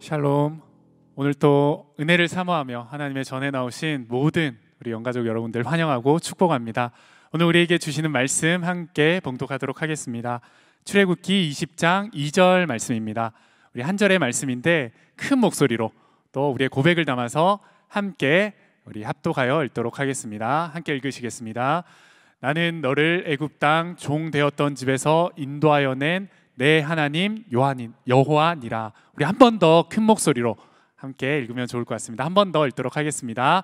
샬롬. 오늘 또 은혜를 사모하며 하나님의 전에 나오신 모든 우리 영가족 여러분들 환영하고 축복합니다. 오늘 우리에게 주시는 말씀 함께 봉독하도록 하겠습니다. 출애굽기 20장 2절 말씀입니다. 우리 한 절의 말씀인데 큰 목소리로 또 우리의 고백을 담아서 함께 우리 합독하여 읽도록 하겠습니다. 함께 읽으시겠습니다. 나는 너를 애굽 땅 종 되었던 집에서 인도하여 낸 내 하나님 여호와니라. 우리 한 번 더 큰 목소리로 함께 읽으면 좋을 것 같습니다. 한 번 더 읽도록 하겠습니다.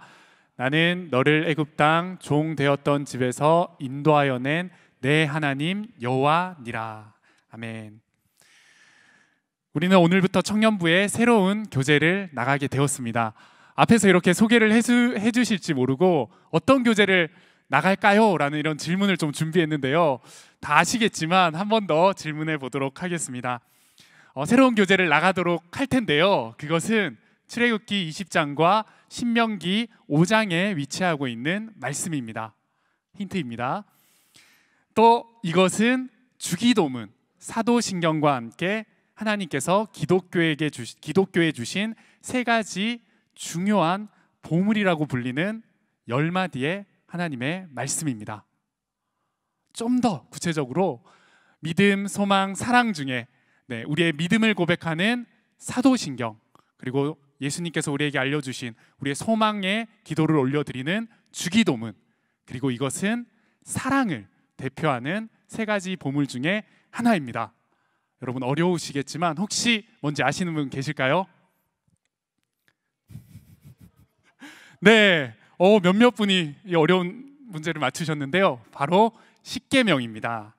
나는 너를 애굽 땅 종 되었던 집에서 인도하여 낸 내 하나님 여호와니라. 아멘. 우리는 오늘부터 청년부의 새로운 교재를 나가게 되었습니다. 앞에서 이렇게 소개를 해주실지 모르고 어떤 교재를 나갈까요? 라는 이런 질문을 좀 준비했는데요. 다 아시겠지만 한 번 더 질문해 보도록 하겠습니다. 새로운 교재를 나가도록 할 텐데요. 그것은 출애굽기 20장과 신명기 5장에 위치하고 있는 말씀입니다. 힌트입니다. 또 이것은 주기도문, 사도신경과 함께 하나님께서 기독교에 주신 세 가지 중요한 보물이라고 불리는 10마디의 하나님의 말씀입니다. 좀 더 구체적으로 믿음, 소망, 사랑 중에 우리의 믿음을 고백하는 사도신경, 그리고 예수님께서 우리에게 알려주신 우리의 소망의 기도를 올려드리는 주기도문, 그리고 이것은 사랑을 대표하는 세 가지 보물 중에 하나입니다. 여러분 어려우시겠지만 혹시 뭔지 아시는 분 계실까요? 네, 몇몇 분이 이 어려운 문제를 맞추셨는데요. 바로 십계명입니다.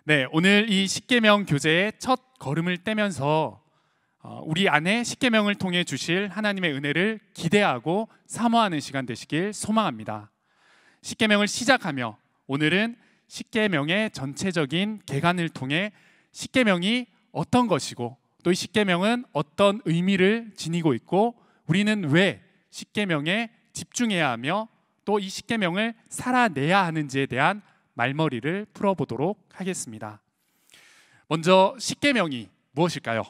네, 오늘 이 십계명 교재의 첫 걸음을 떼면서 우리 안에 십계명을 통해 주실 하나님의 은혜를 기대하고 사모하는 시간 되시길 소망합니다. 십계명을 시작하며 오늘은 십계명의 전체적인 개관을 통해 십계명이 어떤 것이고 또 이 십계명은 어떤 의미를 지니고 있고 우리는 왜 십계명에 집중해야 하며 또 이 십계명을 살아내야 하는지에 대한 말머리를 풀어보도록 하겠습니다. 먼저 십계명이 무엇일까요?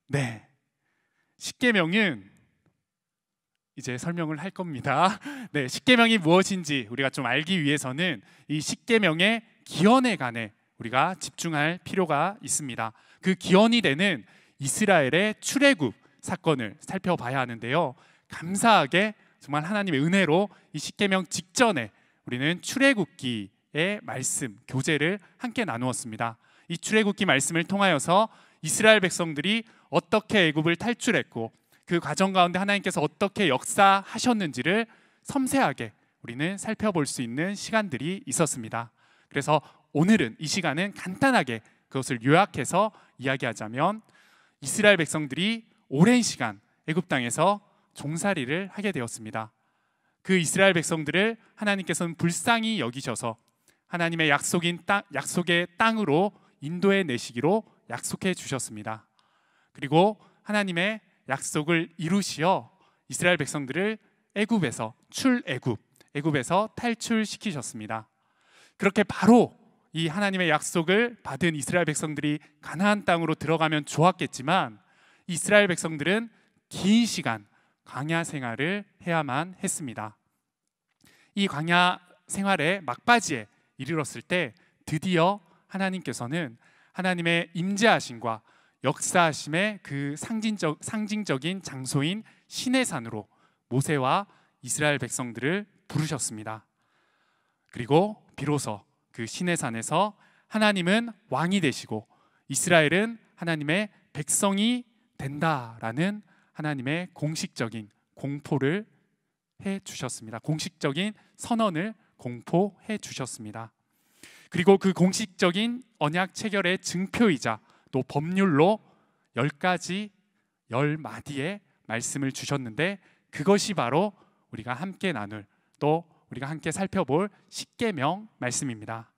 네, 십계명은 이제 설명을 할 겁니다. 네, 십계명이 무엇인지 우리가 좀 알기 위해서는 이 십계명의 기원에 관해 우리가 집중할 필요가 있습니다. 그 기원이 되는 이스라엘의 출애굽 사건을 살펴봐야 하는데요. 감사하게 정말 하나님의 은혜로 이 십계명 직전에 우리는 출애굽기의 말씀, 교재를 함께 나누었습니다. 이 출애굽기 말씀을 통하여서 이스라엘 백성들이 어떻게 애굽을 탈출했고 그 과정 가운데 하나님께서 어떻게 역사하셨는지를 섬세하게 우리는 살펴볼 수 있는 시간들이 있었습니다. 그래서 오늘은 이 시간은 간단하게 그것을 요약해서 이야기하자면 이스라엘 백성들이 오랜 시간 애굽 땅에서 종살이를 하게 되었습니다. 그 이스라엘 백성들을 하나님께서는 불쌍히 여기셔서 하나님의 약속의 땅으로 인도해 내시기로 약속해 주셨습니다. 그리고 하나님의 약속을 이루시어 이스라엘 백성들을 애굽에서 탈출시키셨습니다. 그렇게 바로 이 하나님의 약속을 받은 이스라엘 백성들이 가나안 땅으로 들어가면 좋았겠지만 이스라엘 백성들은 긴 시간 광야 생활을 해야만 했습니다. 이 광야 생활의 막바지에 이르렀을 때 드디어 하나님께서는 하나님의 임재하심과 역사하심의 그 상징적인 장소인 시내산으로 모세와 이스라엘 백성들을 부르셨습니다. 그리고 비로소 그 시내산에서 하나님은 왕이 되시고 이스라엘은 하나님의 백성이 된다라는 하나님의 공식적인 공포를 해주셨습니다. 공식적인 선언을 공포해 주셨습니다. 그리고 그 공식적인 언약 체결의 증표이자 또 법률로 10마디의 말씀을 주셨는데 그것이 바로 우리가 함께 나눌 또 우리가 함께 살펴볼 십계명 말씀입니다.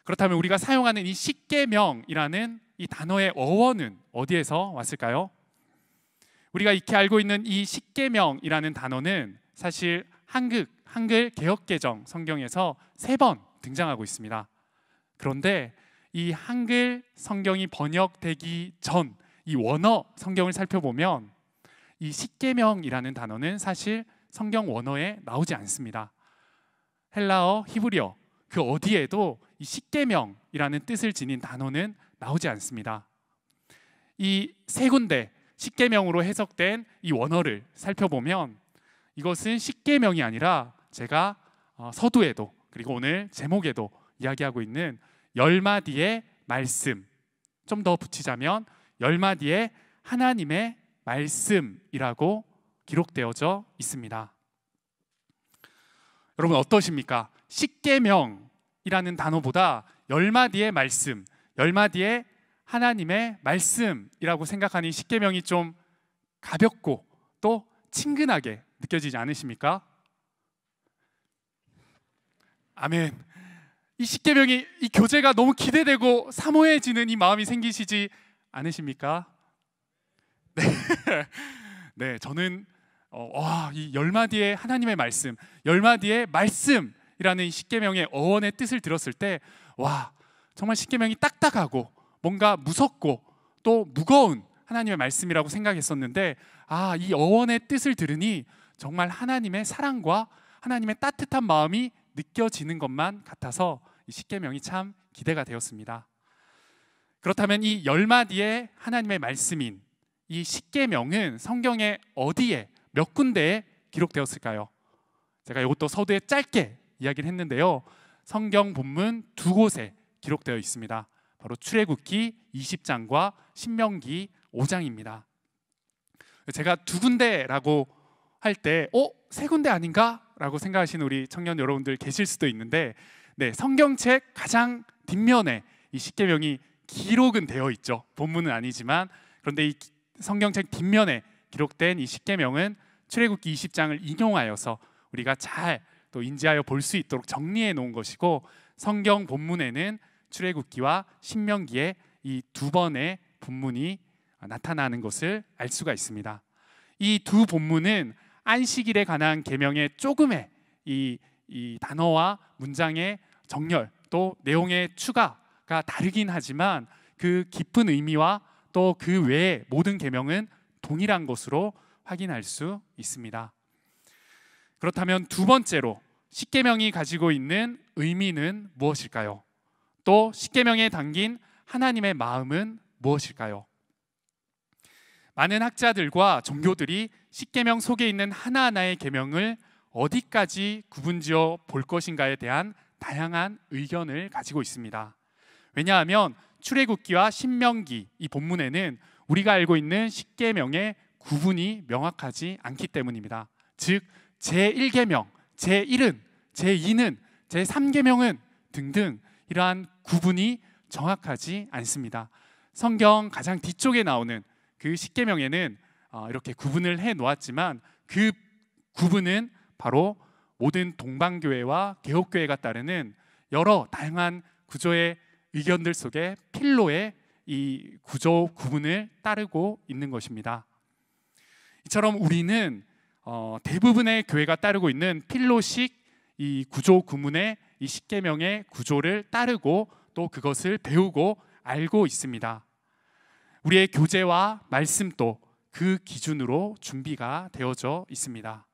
그렇다면 우리가 사용하는 이 십계명이라는 이 단어의 어원은 어디에서 왔을까요? 우리가 익히 알고 있는 이 십계명이라는 단어는 사실 한글 개역개정 성경에서 3번 등장하고 있습니다. 그런데 이 한글 성경이 번역되기 전 이 원어 성경을 살펴보면 이 십계명이라는 단어는 사실 성경 원어에 나오지 않습니다. 헬라어, 히브리어 그 어디에도 이 십계명이라는 뜻을 지닌 단어는 나오지 않습니다. 이 세 군데 십계명으로 해석된 이 원어를 살펴보면 이것은 십계명이 아니라 제가 서두에도 그리고 오늘 제목에도 이야기하고 있는 10마디의 말씀, 좀 더 붙이자면 10마디의 하나님의 말씀이라고 기록되어져 있습니다. 여러분 어떠십니까? 십계명이라는 단어보다 10마디의 말씀, 10마디의 하나님의 말씀이라고 생각하니 십계명이 좀 가볍고 또 친근하게 느껴지지 않으십니까? 아멘. 이 십계명이 이 교재가 너무 기대되고 사모해지는 이 마음이 생기시지 않으십니까? 네, 네, 저는 이 10마디의 하나님의 말씀, 10마디의 말씀이라는 이 십계명의 어원의 뜻을 들었을 때 정말 십계명이 딱딱하고 뭔가 무섭고 또 무거운 하나님의 말씀이라고 생각했었는데 이 어원의 뜻을 들으니 정말 하나님의 사랑과 하나님의 따뜻한 마음이 느껴지는 것만 같아서 이 십계명이 참 기대가 되었습니다. 그렇다면 이 10마디의 하나님의 말씀인 이 십계명은 성경의 어디에 몇 군데에 기록되었을까요? 제가 이것도 서두에 짧게 이야기를 했는데요, 성경 본문 두 곳에 기록되어 있습니다. 바로 출애굽기 20장과 신명기 5장입니다. 제가 두 군데라고 할 때 세 군데 아닌가? 라고 생각하시는 우리 청년 여러분들 계실 수도 있는데, 네, 성경책 가장 뒷면에 이 십계명이 기록은 되어 있죠. 본문은 아니지만. 그런데 이 성경책 뒷면에 기록된 이 십계명은 출애굽기 20장을 인용하여서 우리가 잘 또 인지하여 볼 수 있도록 정리해 놓은 것이고, 성경 본문에는 출애굽기와 신명기의 이 두 번의 본문이 나타나는 것을 알 수가 있습니다. 이 두 본문은 안식일에 관한 계명의 조금의 이 단어와 문장의 정렬 또 내용의 추가가 다르긴 하지만 그 깊은 의미와 또 그 외의 모든 계명은 동일한 것으로 확인할 수 있습니다. 그렇다면 두 번째로 십계명이 가지고 있는 의미는 무엇일까요? 또 십계명에 담긴 하나님의 마음은 무엇일까요? 많은 학자들과 종교들이 십계명 속에 있는 하나하나의 계명을 어디까지 구분지어 볼 것인가에 대한 다양한 의견을 가지고 있습니다. 왜냐하면 출애굽기와 신명기 이 본문에는 우리가 알고 있는 십계명의 구분이 명확하지 않기 때문입니다. 즉 제1계명, 제1은, 제2는, 제3계명은 등등 이러한 구분이 정확하지 않습니다. 성경 가장 뒤쪽에 나오는 그 십계명에는 이렇게 구분을 해 놓았지만 그 구분은 바로 모든 동방교회와 개혁교회가 따르는 여러 다양한 구조의 의견들 속에 필로의 이 구조 구분을 따르고 있는 것입니다. 이처럼 우리는 대부분의 교회가 따르고 있는 필로식 이 구조 구문의 이 십계명의 구조를 따르고 또 그것을 배우고 알고 있습니다. 우리의 교재와 말씀도 그 기준으로 준비가 되어져 있습니다.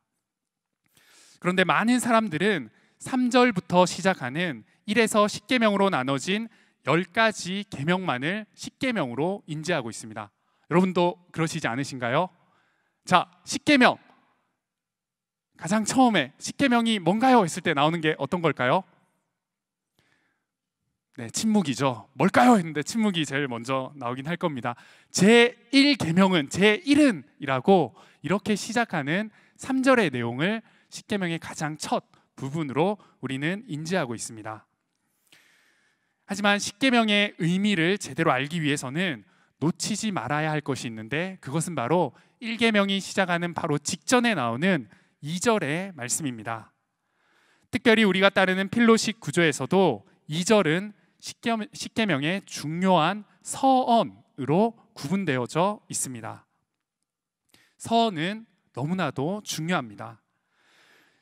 그런데 많은 사람들은 3절부터 시작하는 1에서 10계명으로 나눠진 10가지 계명만을 십계명으로 인지하고 있습니다. 여러분도 그러시지 않으신가요? 자, 십계명 가장 처음에 십계명이 뭔가요? 했을 때 나오는 게 어떤 걸까요? 네, 침묵이죠. 뭘까요? 했는데 침묵이 제일 먼저 나오긴 할 겁니다. 제1계명은 제1은 이라고 이렇게 시작하는 3절의 내용을 십계명의 가장 첫 부분으로 우리는 인지하고 있습니다. 하지만 십계명의 의미를 제대로 알기 위해서는 놓치지 말아야 할 것이 있는데 그것은 바로 1계명이 시작하는 바로 직전에 나오는 2절의 말씀입니다. 특별히 우리가 따르는 필로식 구조에서도 2절은 십계명의 중요한 서언으로 구분되어져 있습니다. 서언은 너무나도 중요합니다.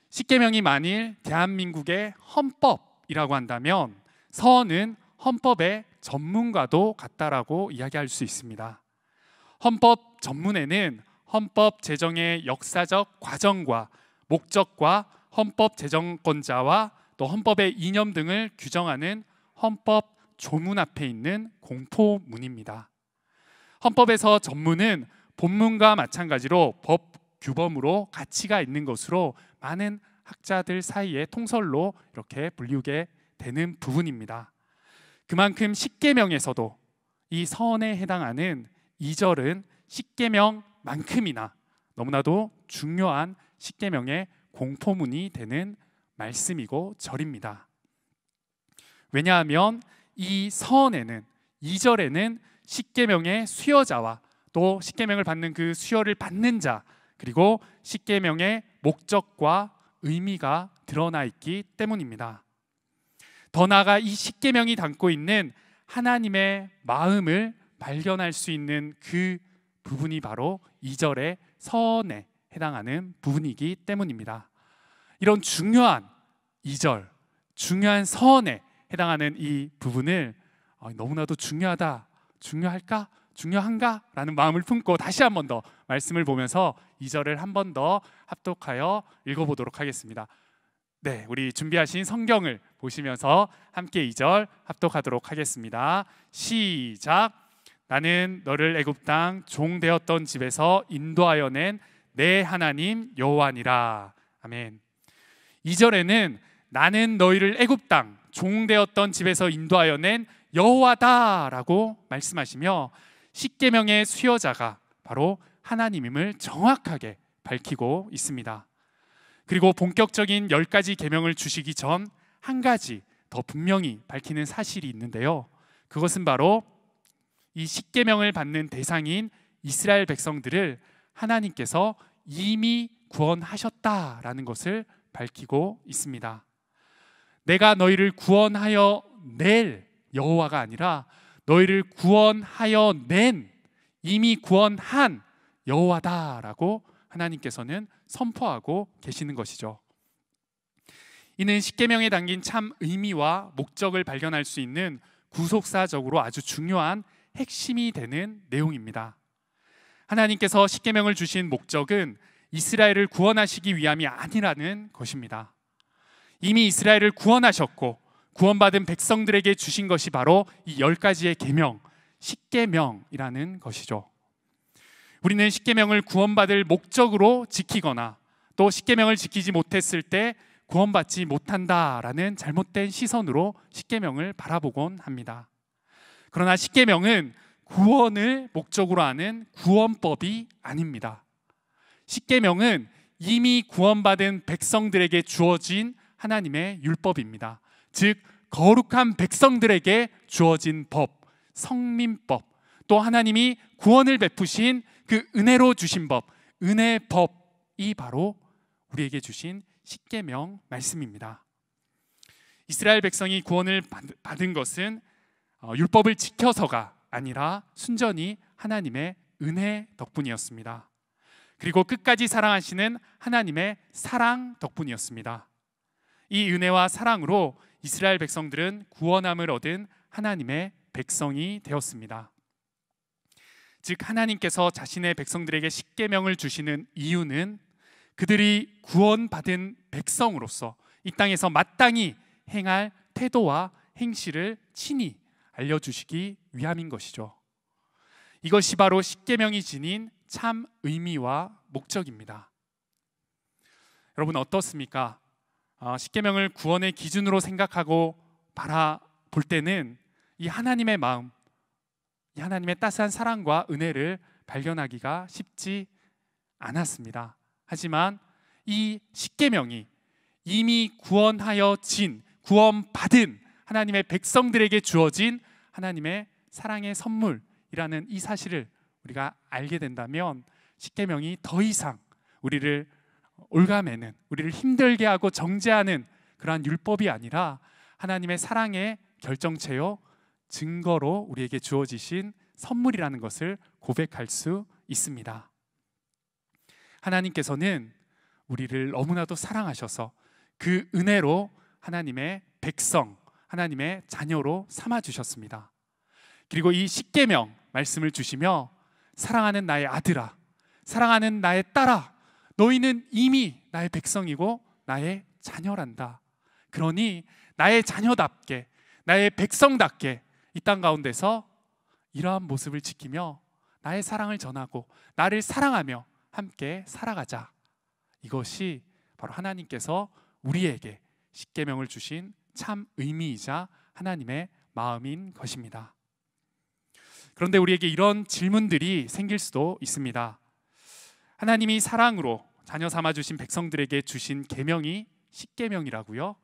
십계명이 만일 대한민국의 헌법이라고 한다면 서언은 헌법의 전문가도 같다라고 이야기할 수 있습니다. 헌법 전문에는 헌법 제정의 역사적 과정과 목적과 헌법 제정권자와 또 헌법의 이념 등을 규정하는 헌법 조문 앞에 있는 공포문입니다. 헌법에서 전문은 본문과 마찬가지로 법 규범으로 가치가 있는 것으로 많은 학자들 사이에 통설로 이렇게 불리우게 되는 부분입니다. 그만큼 십계명에서도 이 서원에 해당하는 2절은 십계명만큼이나 너무나도 중요한 십계명의 공포문이 되는 말씀이고 절입니다. 왜냐하면 이 서원에는 2절에는 십계명의 수여자와 또 십계명을 받는 그 수여를 받는 자, 그리고 십계명의 목적과 의미가 드러나 있기 때문입니다. 더 나아가 이 십계명이 담고 있는 하나님의 마음을 발견할 수 있는 그 부분이 바로 2절의 서원에 해당하는 부분이기 때문입니다. 이런 중요한 2절, 중요한 서원에 해당하는 이 부분을 너무나도 중요하다, 중요할까? 중요한가? 라는 마음을 품고 다시 한 번 더 말씀을 보면서 2절을 한 번 더 합독하여 읽어보도록 하겠습니다. 네, 우리 준비하신 성경을 보시면서 함께 2절 합독하도록 하겠습니다. 시작. 나는 너를 애굽 땅 종 되었던 집에서 인도하여 낸 내 하나님 여호와니라. 아멘. 2절에는 나는 너희를 애굽 땅 종 되었던 집에서 인도하여 낸 여호와다라고 말씀하시며 십계명의 수여자가 바로 하나님임을 정확하게 밝히고 있습니다. 그리고 본격적인 10가지 계명을 주시기 전 한 가지 더 분명히 밝히는 사실이 있는데요. 그것은 바로 이 십계명을 받는 대상인 이스라엘 백성들을 하나님께서 이미 구원하셨다라는 것을 밝히고 있습니다. 내가 너희를 구원하여 낼 여호와가 아니라 너희를 구원하여 낸, 이미 구원한 여호와다라고 하나님께서는 선포하고 계시는 것이죠. 이는 십계명에 담긴 참 의미와 목적을 발견할 수 있는 구속사적으로 아주 중요한 핵심이 되는 내용입니다. 하나님께서 십계명을 주신 목적은 이스라엘을 구원하시기 위함이 아니라는 것입니다. 이미 이스라엘을 구원하셨고 구원받은 백성들에게 주신 것이 바로 이 10가지의 계명, 십계명이라는 것이죠. 우리는 십계명을 구원받을 목적으로 지키거나 또 십계명을 지키지 못했을 때 구원받지 못한다라는 잘못된 시선으로 십계명을 바라보곤 합니다. 그러나 십계명은 구원을 목적으로 하는 구원법이 아닙니다. 십계명은 이미 구원받은 백성들에게 주어진 하나님의 율법입니다. 즉 거룩한 백성들에게 주어진 법, 성민법, 또 하나님이 구원을 베푸신 그 은혜로 주신 법, 은혜법이 바로 우리에게 주신 십계명 말씀입니다. 이스라엘 백성이 구원을 받은 것은 율법을 지켜서가 아니라 순전히 하나님의 은혜 덕분이었습니다. 그리고 끝까지 사랑하시는 하나님의 사랑 덕분이었습니다. 이 은혜와 사랑으로 이스라엘 백성들은 구원함을 얻은 하나님의 백성이 되었습니다. 즉 하나님께서 자신의 백성들에게 십계명을 주시는 이유는 그들이 구원받은 백성으로서 이 땅에서 마땅히 행할 태도와 행실을 친히 알려주시기 위함인 것이죠. 이것이 바로 십계명이 지닌 참 의미와 목적입니다. 여러분 어떻습니까? 십계명을 구원의 기준으로 생각하고 바라볼 때는 이 하나님의 마음, 이 하나님의 따스한 사랑과 은혜를 발견하기가 쉽지 않았습니다. 하지만 이 십계명이 이미 구원하여 진, 구원받은 하나님의 백성들에게 주어진 하나님의 사랑의 선물이라는 이 사실을 우리가 알게 된다면 십계명이 더 이상 우리를 올가매는, 우리를 힘들게 하고 정죄하는 그러한 율법이 아니라 하나님의 사랑의 결정체요 증거로 우리에게 주어지신 선물이라는 것을 고백할 수 있습니다. 하나님께서는 우리를 너무나도 사랑하셔서 그 은혜로 하나님의 백성, 하나님의 자녀로 삼아주셨습니다. 그리고 이 십계명 말씀을 주시며 사랑하는 나의 아들아, 사랑하는 나의 딸아, 너희는 이미 나의 백성이고 나의 자녀란다. 그러니 나의 자녀답게, 나의 백성답게 이 땅 가운데서 이러한 모습을 지키며 나의 사랑을 전하고 나를 사랑하며 함께 살아가자. 이것이 바로 하나님께서 우리에게 십계명을 주신 참 의미이자 하나님의 마음인 것입니다. 그런데 우리에게 이런 질문들이 생길 수도 있습니다. 하나님이 사랑으로 자녀 삼아 주신 백성들에게 주신 계명이 십계명이라고요?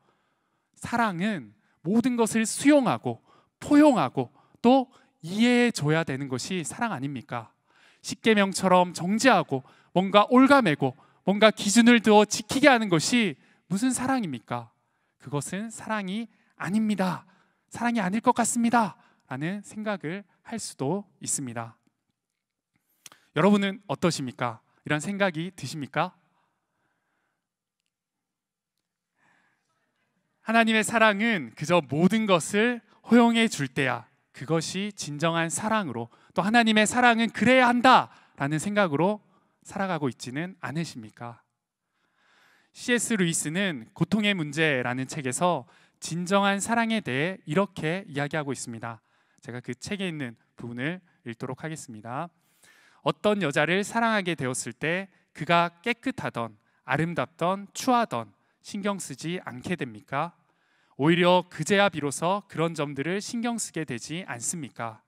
사랑은 모든 것을 수용하고 포용하고 또 이해해 줘야 되는 것이 사랑 아닙니까? 십계명처럼 정죄하고 뭔가 올가매고 뭔가 기준을 두어 지키게 하는 것이 무슨 사랑입니까? 그것은 사랑이 아닙니다. 사랑이 아닐 것 같습니다. 라는 생각을 할 수도 있습니다. 여러분은 어떠십니까? 이런 생각이 드십니까? 하나님의 사랑은 그저 모든 것을 허용해 줄 때야 그것이 진정한 사랑으로, 또 하나님의 사랑은 그래야 한다라는 생각으로 살아가고 있지는 않으십니까? C.S. 루이스는 고통의 문제라는 책에서 진정한 사랑에 대해 이렇게 이야기하고 있습니다. 제가 그 책에 있는 부분을 읽도록 하겠습니다. 어떤 여자를 사랑하게 되었을 때 그가 깨끗하던 아름답던 추하던 신경 쓰지 않게 됩니까? 오히려 그제야 비로소 그런 점들을 신경 쓰게 되지 않습니까?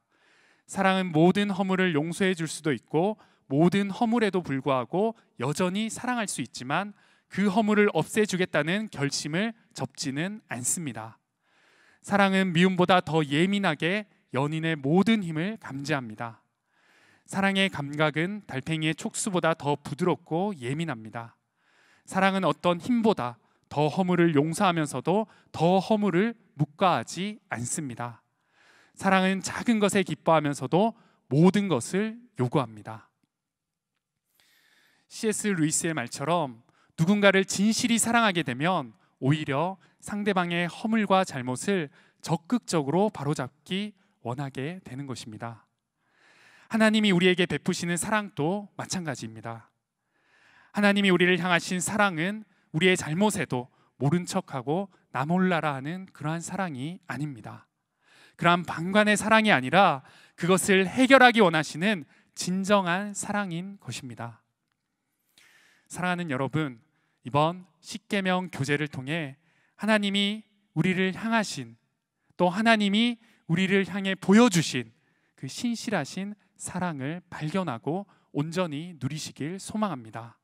사랑은 모든 허물을 용서해 줄 수도 있고 모든 허물에도 불구하고 여전히 사랑할 수 있지만 그 허물을 없애주겠다는 결심을 접지는 않습니다. 사랑은 미움보다 더 예민하게 연인의 모든 힘을 감지합니다. 사랑의 감각은 달팽이의 촉수보다 더 부드럽고 예민합니다. 사랑은 어떤 힘보다 더 허물을 용서하면서도 더 허물을 묵과하지 않습니다. 사랑은 작은 것에 기뻐하면서도 모든 것을 요구합니다. C.S. 루이스의 말처럼 누군가를 진실이 사랑하게 되면 오히려 상대방의 허물과 잘못을 적극적으로 바로잡기 원하게 되는 것입니다. 하나님이 우리에게 베푸시는 사랑도 마찬가지입니다. 하나님이 우리를 향하신 사랑은 우리의 잘못에도 모른 척하고 나 몰라라 하는 그러한 사랑이 아닙니다. 그러한 방관의 사랑이 아니라 그것을 해결하기 원하시는 진정한 사랑인 것입니다. 사랑하는 여러분, 이번 십계명 교제를 통해 하나님이 우리를 향하신, 또 하나님이 우리를 향해 보여주신 그 신실하신 사랑을 발견하고 온전히 누리시길 소망합니다.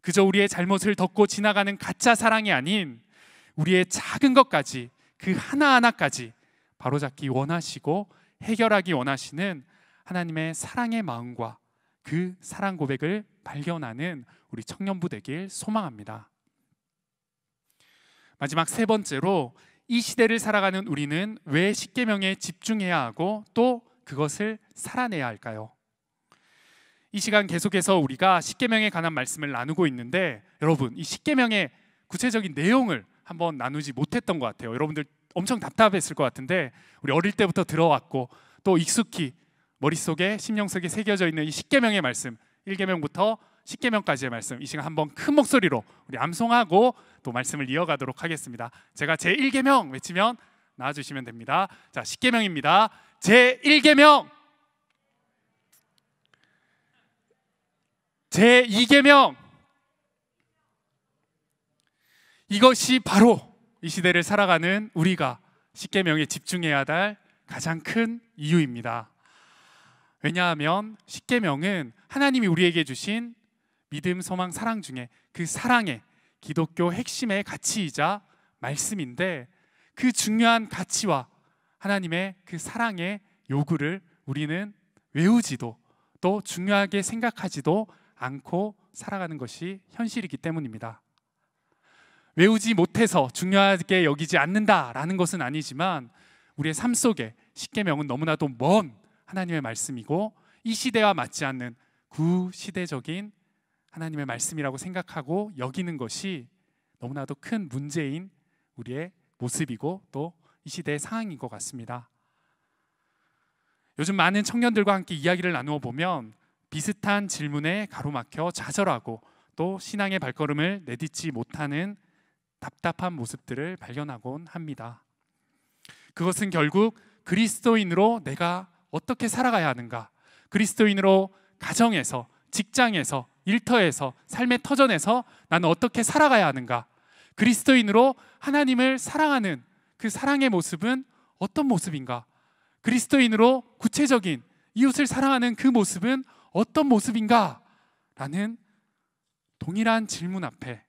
그저 우리의 잘못을 덮고 지나가는 가짜 사랑이 아닌 우리의 작은 것까지, 그 하나하나까지 바로잡기 원하시고 해결하기 원하시는 하나님의 사랑의 마음과 그 사랑 고백을 발견하는 우리 청년부 되길 소망합니다. 마지막 세 번째로, 이 시대를 살아가는 우리는 왜 십계명에 집중해야 하고 또 그것을 살아내야 할까요? 이 시간 계속해서 우리가 십계명에 관한 말씀을 나누고 있는데, 여러분, 이 십계명의 구체적인 내용을 한번 나누지 못했던 것 같아요. 여러분들 엄청 답답했을 것 같은데, 우리 어릴 때부터 들어왔고 또 익숙히 머릿속에 심령 속에 새겨져 있는 이 십계명의 말씀, 1계명부터 10계명까지의 말씀, 이 시간 한번 큰 목소리로 우리 암송하고 또 말씀을 이어가도록 하겠습니다. 제가 제 1계명 외치면 나와주시면 됩니다. 자, 10계명입니다. 제 1계명, 제 2계명. 이것이 바로 이 시대를 살아가는 우리가 십계명에 집중해야 할 가장 큰 이유입니다. 왜냐하면 십계명은 하나님이 우리에게 주신 믿음, 소망, 사랑 중에 그 사랑의 기독교 핵심의 가치이자 말씀인데, 그 중요한 가치와 하나님의 그 사랑의 요구를 우리는 외우지도 또 중요하게 생각하지도 않고 살아가는 것이 현실이기 때문입니다. 외우지 못해서 중요하게 여기지 않는다라는 것은 아니지만, 우리의 삶 속에 십계명은 너무나도 먼 하나님의 말씀이고 이 시대와 맞지 않는 구시대적인 하나님의 말씀이라고 생각하고 여기는 것이 너무나도 큰 문제인 우리의 모습이고 또 이 시대의 상황인 것 같습니다. 요즘 많은 청년들과 함께 이야기를 나누어 보면 비슷한 질문에 가로막혀 좌절하고 또 신앙의 발걸음을 내딛지 못하는 답답한 모습들을 발견하곤 합니다. 그것은 결국 그리스도인으로 내가 어떻게 살아가야 하는가, 그리스도인으로 가정에서, 직장에서, 일터에서, 삶의 터전에서 나는 어떻게 살아가야 하는가, 그리스도인으로 하나님을 사랑하는 그 사랑의 모습은 어떤 모습인가, 그리스도인으로 구체적인 이웃을 사랑하는 그 모습은 어떤 모습인가 라는 동일한 질문 앞에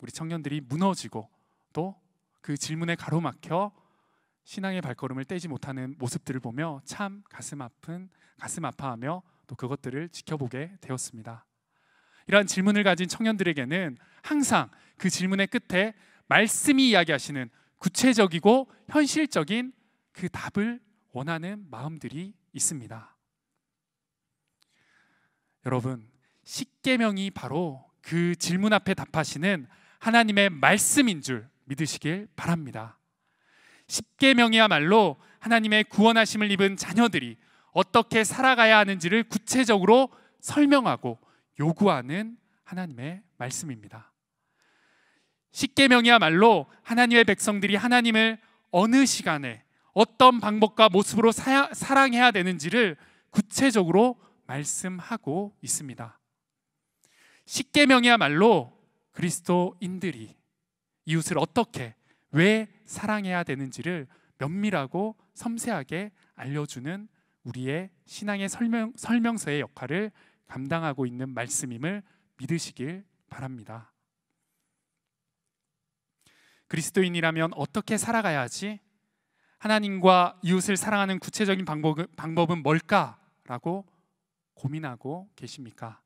우리 청년들이 무너지고 또 그 질문에 가로막혀 신앙의 발걸음을 떼지 못하는 모습들을 보며 참 가슴 아파하며 또 그것들을 지켜보게 되었습니다. 이러한 질문을 가진 청년들에게는 항상 그 질문의 끝에 말씀이 이야기하시는 구체적이고 현실적인 그 답을 원하는 마음들이 있습니다. 여러분, 십계명이 바로 그 질문 앞에 답하시는 하나님의 말씀인 줄 믿으시길 바랍니다. 십계명이야말로 하나님의 구원하심을 입은 자녀들이 어떻게 살아가야 하는지를 구체적으로 설명하고 요구하는 하나님의 말씀입니다. 십계명이야말로 하나님의 백성들이 하나님을 어느 시간에 어떤 방법과 모습으로 사랑해야 되는지를 구체적으로 말씀하고 있습니다. 십계명이야말로 그리스도인들이 이웃을 어떻게, 왜 사랑해야 되는지를 면밀하고 섬세하게 알려주는 우리의 신앙의 설명서의 역할을 감당하고 있는 말씀임을 믿으시길 바랍니다. 그리스도인이라면 어떻게 살아가야 하지? 하나님과 이웃을 사랑하는 구체적인 방법은 뭘까라고 고민하고 계십니까?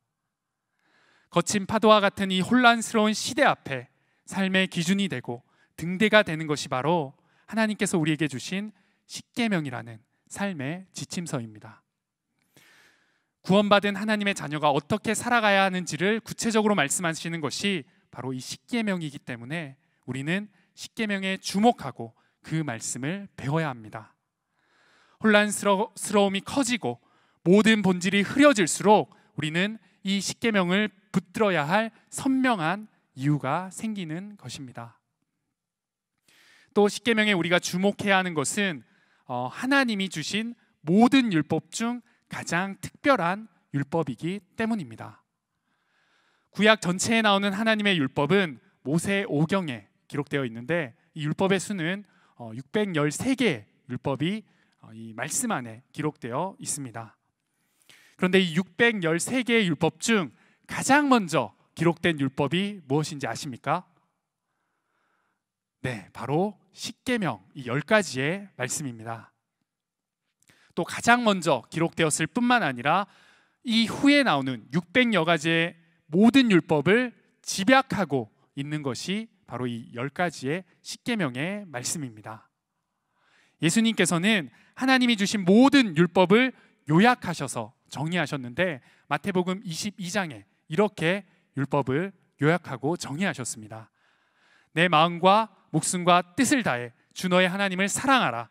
거친 파도와 같은 이 혼란스러운 시대 앞에 삶의 기준이 되고 등대가 되는 것이 바로 하나님께서 우리에게 주신 십계명이라는 삶의 지침서입니다. 구원받은 하나님의 자녀가 어떻게 살아가야 하는지를 구체적으로 말씀하시는 것이 바로 이 십계명이기 때문에 우리는 십계명에 주목하고 그 말씀을 배워야 합니다. 혼란스러움이 커지고 모든 본질이 흐려질수록 우리는 이 십계명을 붙들어야 할 선명한 이유가 생기는 것입니다. 또 십계명에 우리가 주목해야 하는 것은 하나님이 주신 모든 율법 중 가장 특별한 율법이기 때문입니다. 구약 전체에 나오는 하나님의 율법은 모세오경에 기록되어 있는데 이 율법의 수는 613개의 율법이 이 말씀 안에 기록되어 있습니다. 그런데 이 613개의 율법 중 가장 먼저 기록된 율법이 무엇인지 아십니까? 네, 바로 십계명, 이 10가지의 말씀입니다. 또 가장 먼저 기록되었을 뿐만 아니라 이 후에 나오는 600여 가지의 모든 율법을 집약하고 있는 것이 바로 이 10가지의 십계명의 말씀입니다. 예수님께서는 하나님이 주신 모든 율법을 요약하셔서 정의하셨는데 마태복음 22장에 이렇게 율법을 요약하고 정의하셨습니다. 내 마음과 목숨과 뜻을 다해 주 너의 하나님을 사랑하라.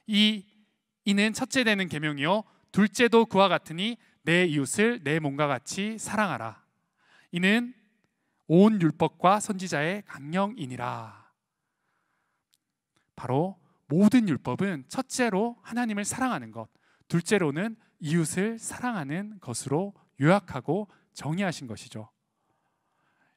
이는 첫째 되는 계명이요 둘째도 그와 같으니 내 이웃을 내 몸과 같이 사랑하라. 이는 온 율법과 선지자의 강령이니라. 바로 모든 율법은 첫째로 하나님을 사랑하는 것, 둘째로는 이웃을 사랑하는 것으로 요약하고 정의하신 것이죠.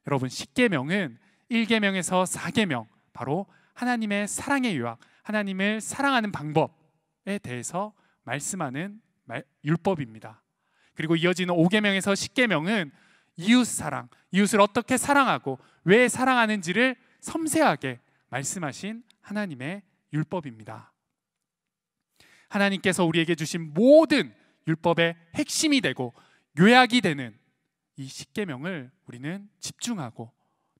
여러분, 십계명은 1계명에서 4계명, 바로 하나님의 사랑의 요약, 하나님을 사랑하는 방법에 대해서 말씀하는 율법입니다. 그리고 이어지는 5계명에서 10계명은 이웃 사랑, 이웃을 어떻게 사랑하고 왜 사랑하는지를 섬세하게 말씀하신 하나님의 율법입니다. 하나님께서 우리에게 주신 모든 율법의 핵심이 되고 요약이 되는 이 십계명을 우리는 집중하고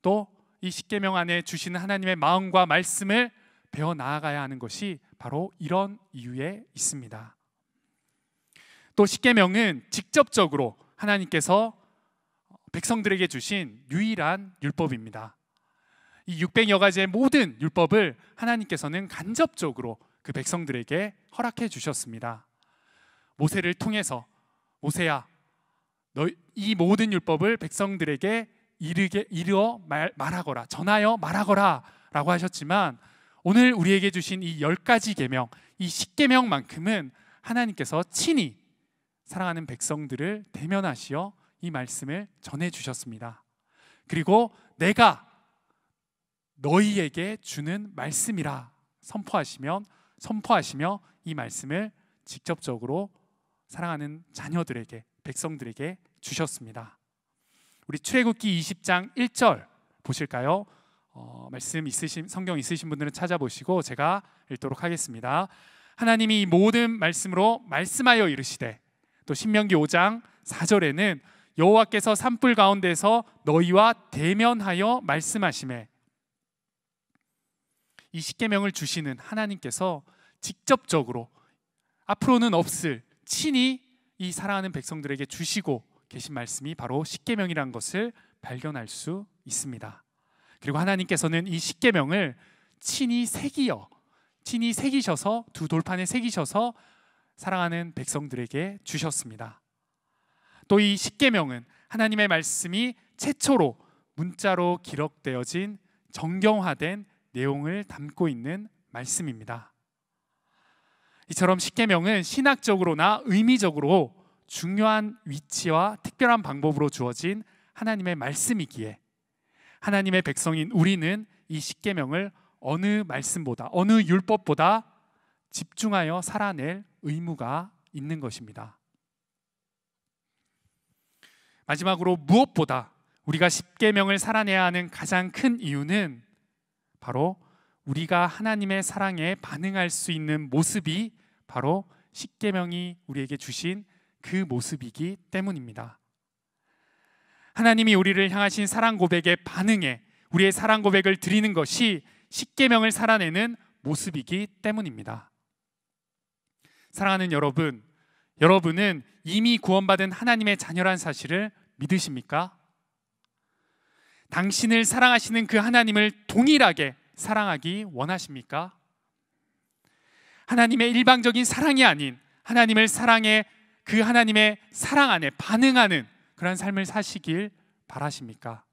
또 이 십계명 안에 주시는 하나님의 마음과 말씀을 배워 나아가야 하는 것이 바로 이런 이유에 있습니다. 또 십계명은 직접적으로 하나님께서 백성들에게 주신 유일한 율법입니다. 이 600여 가지의 모든 율법을 하나님께서는 간접적으로 그 백성들에게 허락해 주셨습니다. 모세를 통해서 모세야, 너 이 모든 율법을 백성들에게 이르어 말하거라, 전하여 말하거라 라고 하셨지만, 오늘 우리에게 주신 이 10가지 계명, 이 10계명만큼은 하나님께서 친히 사랑하는 백성들을 대면하시어 이 말씀을 전해 주셨습니다. 그리고 내가 너희에게 주는 말씀이라 선포하시며 이 말씀을 직접적으로 사랑하는 자녀들에게, 백성들에게 주셨습니다. 우리 출애굽기 20장 1절 보실까요? 성경 있으신 분들은 찾아보시고 제가 읽도록 하겠습니다. 하나님이 이 모든 말씀으로 말씀하여 이르시되, 또 신명기 5장 4절에는 여호와께서 산불 가운데서 너희와 대면하여 말씀하시매, 이 십계명을 주시는 하나님께서 직접적으로 앞으로는 없을 친히 이 사랑하는 백성들에게 주시고 계신 말씀이 바로 십계명이라는 것을 발견할 수 있습니다. 그리고 하나님께서는 이 십계명을 친히 새기셔서 두 돌판에 새기셔서 사랑하는 백성들에게 주셨습니다. 또 이 십계명은 하나님의 말씀이 최초로 문자로 기록되어진 정경화된 내용을 담고 있는 말씀입니다. 이처럼 십계명은 신학적으로나 의미적으로 중요한 위치와 특별한 방법으로 주어진 하나님의 말씀이기에 하나님의 백성인 우리는 이 십계명을 어느 말씀보다, 어느 율법보다 집중하여 살아낼 의무가 있는 것입니다. 마지막으로 무엇보다 우리가 십계명을 살아내야 하는 가장 큰 이유는 바로 우리가 하나님의 사랑에 반응할 수 있는 모습이 바로 십계명이 우리에게 주신 그 모습이기 때문입니다. 하나님이 우리를 향하신 사랑 고백에 반응해 우리의 사랑 고백을 드리는 것이 십계명을 살아내는 모습이기 때문입니다. 사랑하는 여러분, 여러분은 이미 구원받은 하나님의 자녀란 사실을 믿으십니까? 당신을 사랑하시는 그 하나님을 동일하게 사랑하기 원하십니까? 하나님의 일방적인 사랑이 아닌 하나님을 사랑해 그 하나님의 사랑 안에 반응하는 그런 삶을 사시길 바라십니까?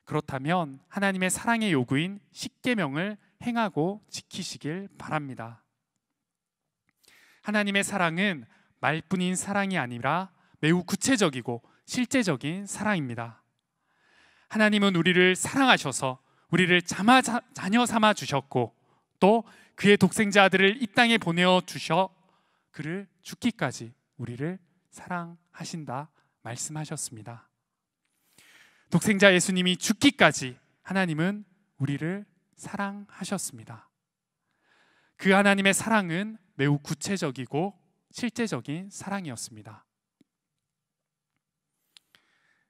그렇다면 하나님의 사랑의 요구인 십계명을 행하고 지키시길 바랍니다. 하나님의 사랑은 말뿐인 사랑이 아니라 매우 구체적이고 실제적인 사랑입니다. 하나님은 우리를 사랑하셔서 우리를 자녀 삼아 주셨고, 또 그의 독생자 아들을 이 땅에 보내어 주셔 그를 죽기까지 우리를 사랑하신다 말씀하셨습니다. 독생자 예수님이 죽기까지 하나님은 우리를 사랑하셨습니다. 그 하나님의 사랑은 매우 구체적이고 실제적인 사랑이었습니다.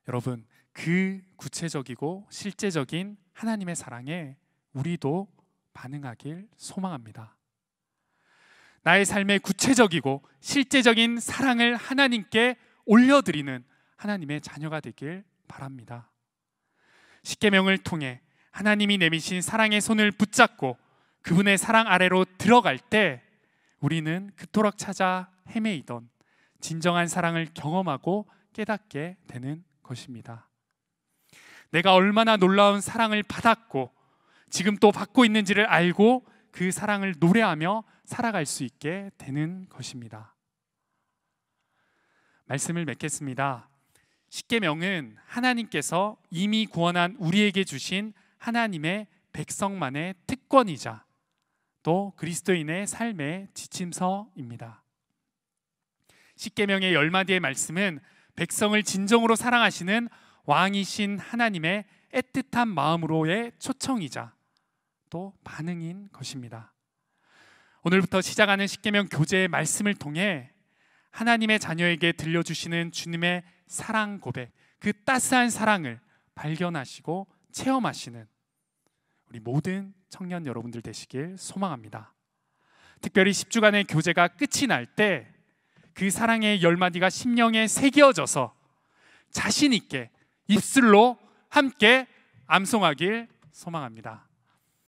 여러분, 그 구체적이고 실제적인 하나님의 사랑에 우리도 반응하길 소망합니다. 나의 삶의 구체적이고 실제적인 사랑을 하나님께 올려드리는 하나님의 자녀가 되길 바랍니다. 십계명을 통해 하나님이 내미신 사랑의 손을 붙잡고 그분의 사랑 아래로 들어갈 때 우리는 그토록 찾아 헤매이던 진정한 사랑을 경험하고 깨닫게 되는 것입니다. 내가 얼마나 놀라운 사랑을 받았고 지금 또 받고 있는지를 알고 그 사랑을 노래하며 살아갈 수 있게 되는 것입니다. 말씀을 맺겠습니다. 십계명은 하나님께서 이미 구원한 우리에게 주신 하나님의 백성만의 특권이자 또 그리스도인의 삶의 지침서입니다. 십계명의 10마디의 말씀은 백성을 진정으로 사랑하시는 왕이신 하나님의 애틋한 마음으로의 초청이자 또 반응인 것입니다. 오늘부터 시작하는 십계명 교제의 말씀을 통해 하나님의 자녀에게 들려주시는 주님의 사랑 고백, 그 따스한 사랑을 발견하시고 체험하시는 우리 모든 청년 여러분들 되시길 소망합니다. 특별히 10주간의 교제가 끝이 날 때 그 사랑의 10마디가 심령에 새겨져서 자신 있게 입술로 함께 암송하길 소망합니다.